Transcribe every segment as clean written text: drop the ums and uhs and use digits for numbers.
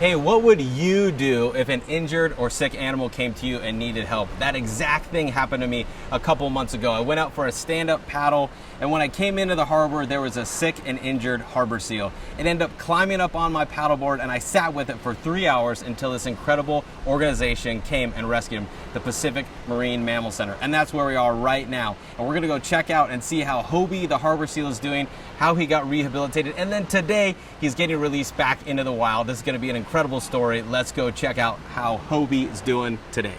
Hey, what would you do if an injured or sick animal came to you and needed help? That exact thing happened to me a couple months ago. I went out for a stand-up paddle, and when I came into the harbor, there was a sick and injured harbor seal. It ended up climbing up on my paddleboard, and I sat with it for 3 hours until this incredible organization came and rescued him, the Pacific Marine Mammal Center. And that's where we are right now. And we're gonna go check out and see how Hobie, the harbor seal, is doing, how he got rehabilitated, and then today, he's getting released back into the wild. This is gonna be an incredible story. Let's go check out how Hobie is doing today.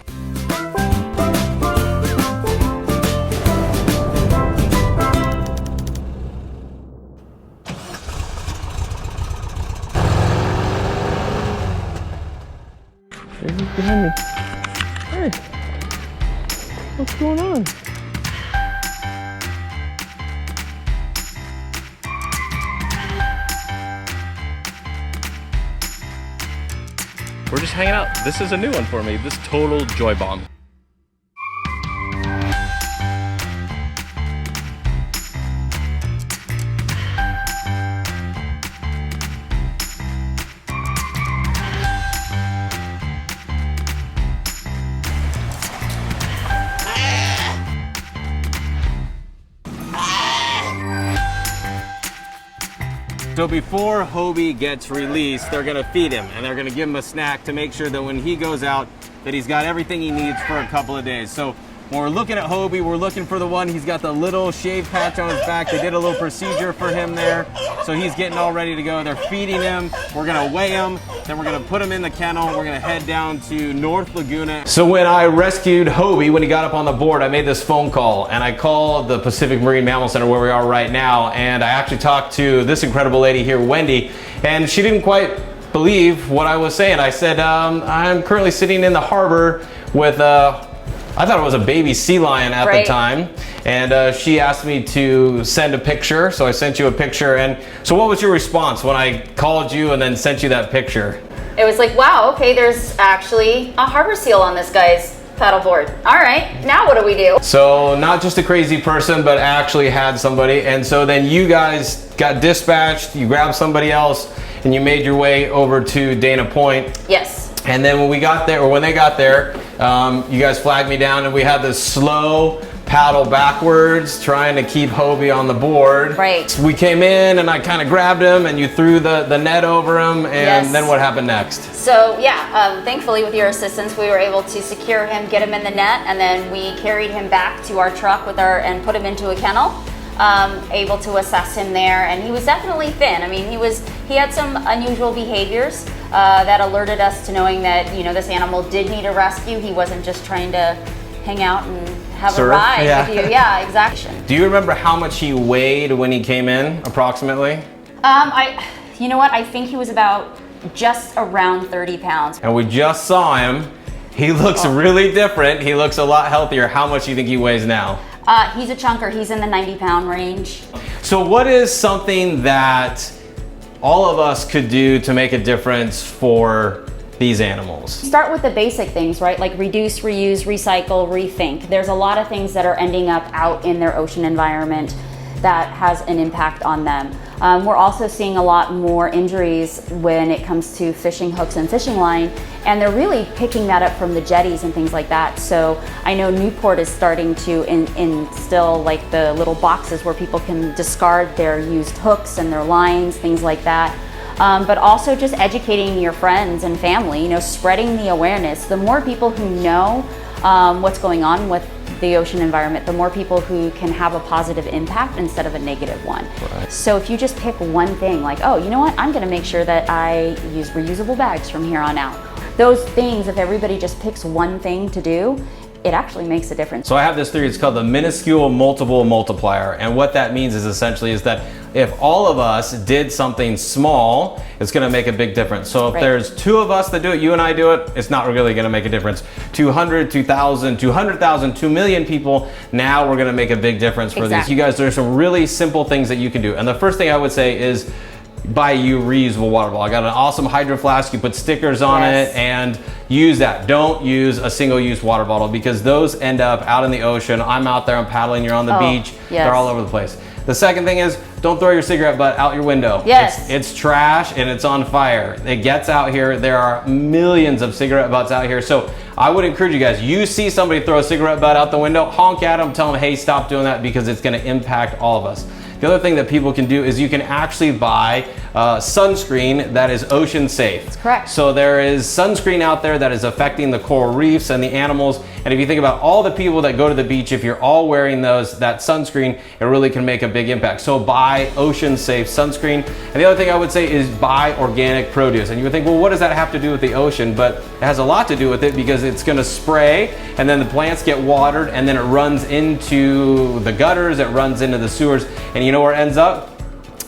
He's behind me. Hey, what's going on? We're just hanging out. This is a new one for me. This total joy bomb. So before Hobie gets released, they're gonna feed him and they're gonna give him a snack to make sure that when he goes out, that he's got everything he needs for a couple of days. So when we're looking at Hobie, we're looking for the one, he's got the little shave patch on his back. They did a little procedure for him there. So he's getting all ready to go. They're feeding him. We're gonna weigh him. Then we're gonna put him in the kennel. We're gonna head down to North Laguna. So when I rescued Hobie, when he got up on the board, I made this phone call and I called the Pacific Marine Mammal Center where we are right now. And I actually talked to this incredible lady here, Wendy, and she didn't quite believe what I was saying. I said, I'm currently sitting in the harbor with I thought it was a baby sea lion at the time, and she asked me to send a picture, so I sent you a picture. And so what was your response when I called you and then sent you that picture? It was like, wow, okay, there's actually a harbor seal on this guy's paddleboard. All right, now what do we do? So not just a crazy person, but actually had somebody. And so then you guys got dispatched, you grabbed somebody else, and you made your way over to Dana Point. Yes. And then when we got there, or when they got there, you guys flagged me down and we had this slow paddle backwards trying to keep Hobie on the board. Right. So we came in and I kind of grabbed him and you threw the net over him, and then what happened next? So yeah, thankfully with your assistance, we were able to secure him, get him in the net, and then we carried him back to our truck and put him into a kennel. Able to assess him there, and he was definitely thin. I mean, he had some unusual behaviors that alerted us to knowing that, you know, this animal did need a rescue. He wasn't just trying to hang out and have a ride with you. Yeah, exactly. Do you remember how much he weighed when he came in, approximately? You know what? I think he was about just around 30 pounds. And we just saw him. He looks really different. He looks a lot healthier. How much do you think he weighs now? He's a chunker. He's in the 90-pound range. So what is something that all of us could do to make a difference for these animals? Start with the basic things, right? Like reduce, reuse, recycle, rethink. There's a lot of things that are ending up out in their ocean environment that has an impact on them. We're also seeing a lot more injuries when it comes to fishing hooks and fishing line, and they're really picking that up from the jetties and things like that. So I know Newport is starting to instill like the little boxes where people can discard their used hooks and their lines, things like that. But also just educating your friends and family, you know, spreading the awareness. The more people who know what's going on with the ocean environment, the more people who can have a positive impact instead of a negative one. Right. So if you just pick one thing, like, oh, you know what, I'm gonna make sure that I use reusable bags from here on out. Those things, if everybody just picks one thing to do, it actually makes a difference. So I have this theory, it's called the minuscule multiple multiplier. And what that means is essentially is that if all of us did something small, it's gonna make a big difference. So if there's 2 of us that do it, you and I do it, it's not really gonna make a difference. 200, 2,000, 200,000, 2 million people, now we're gonna make a big difference for these. You guys, there's some really simple things that you can do. And the first thing I would say is buy you reusable water bottle. I got an awesome hydro flask, you put stickers on it and use that. Don't use a single-use water bottle because those end up out in the ocean. I'm out there, I'm paddling, you're on the beach, they're all over the place. The second thing is, don't throw your cigarette butt out your window. Yes. It's trash and it's on fire. It gets out here. There are millions of cigarette butts out here. So I would encourage you guys, you see somebody throw a cigarette butt out the window, honk at them, tell them, hey, stop doing that, because it's gonna impact all of us. The other thing that people can do is you can actually buy sunscreen that is ocean safe. That's correct. So there is sunscreen out there that is affecting the coral reefs and the animals. And if you think about all the people that go to the beach, if you're all wearing that sunscreen, it really can make a big impact. So buy ocean safe sunscreen. And the other thing I would say is buy organic produce. And you would think, well, what does that have to do with the ocean? But it has a lot to do with it, because it's gonna spray, and then the plants get watered, and then it runs into the gutters, it runs into the sewers, and you know where it ends up?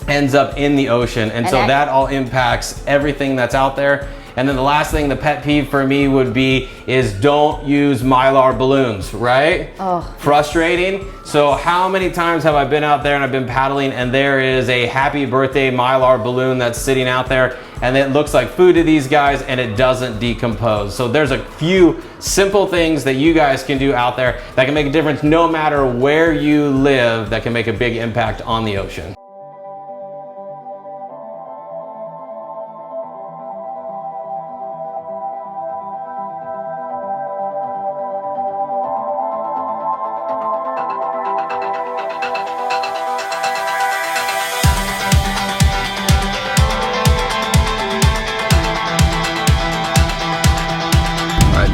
Ends up in the ocean. And so that all impacts everything that's out there. And then the last thing, the pet peeve for me would be, is don't use Mylar balloons, right? Oh. Frustrating. So how many times have I been out there and I've been paddling, and there is a happy birthday Mylar balloon that's sitting out there, and it looks like food to these guys, and it doesn't decompose. So there's a few simple things that you guys can do out there that can make a difference no matter where you live, that can make a big impact on the ocean.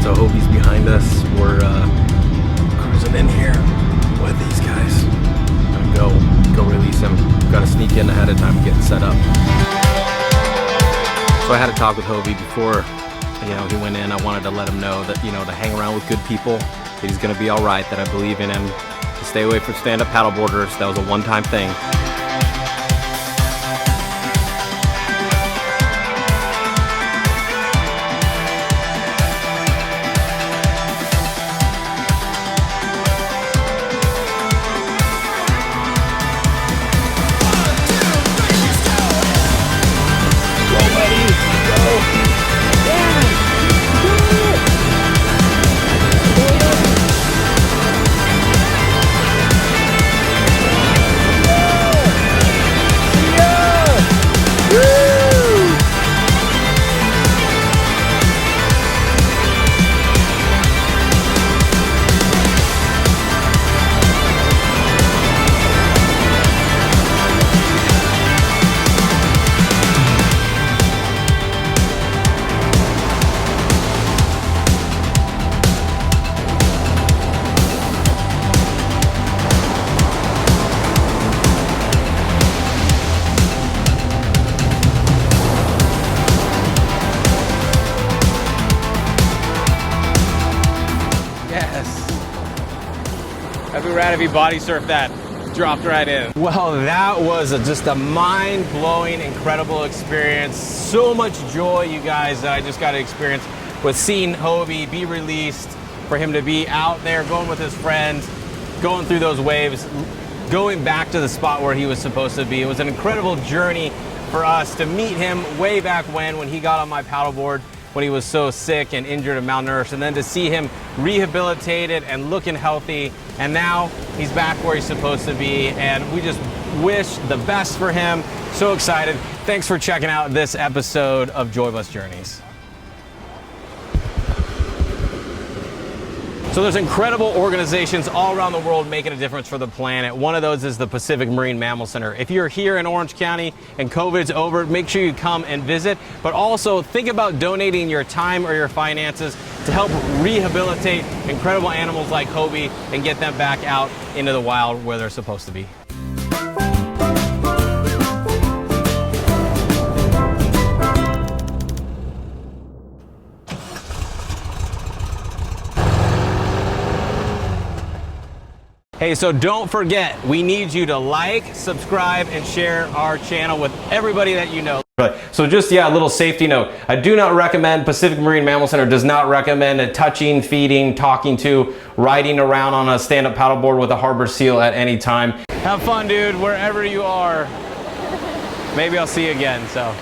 So Hobie's behind us. We're cruising in here with these guys. Gonna go release him. Gotta sneak in ahead of time and get set up. So I had a talk with Hobie before, he went in. I wanted to let him know that, to hang around with good people, that he's gonna be all right, that I believe in him, to stay away from stand-up paddleboarders. That was a one-time thing. That'd be rad if you body surfed that. Dropped right in. Well, that was just a mind-blowing, incredible experience. So much joy, you guys, that I just got to experience with seeing Hobie be released, for him to be out there going with his friends, going through those waves, going back to the spot where he was supposed to be. It was an incredible journey for us to meet him way back when he got on my paddleboard, when he was so sick and injured and malnourished, and then to see him rehabilitated and looking healthy, and now he's back where he's supposed to be, and we just wish the best for him. So excited. Thanks for checking out this episode of Joy Bus Journeys. So there's incredible organizations all around the world making a difference for the planet. One of those is the Pacific Marine Mammal Center. If you're here in Orange County and COVID's over, make sure you come and visit, but also think about donating your time or your finances to help rehabilitate incredible animals like Hobie and get them back out into the wild where they're supposed to be. Hey, so don't forget, we need you to like, subscribe, and share our channel with everybody that you know. So just, a little safety note. I do not recommend, Pacific Marine Mammal Center does not recommend touching, feeding, talking to, riding around on a stand-up paddleboard with a harbor seal at any time. Have fun, dude, wherever you are. Maybe I'll see you again, so.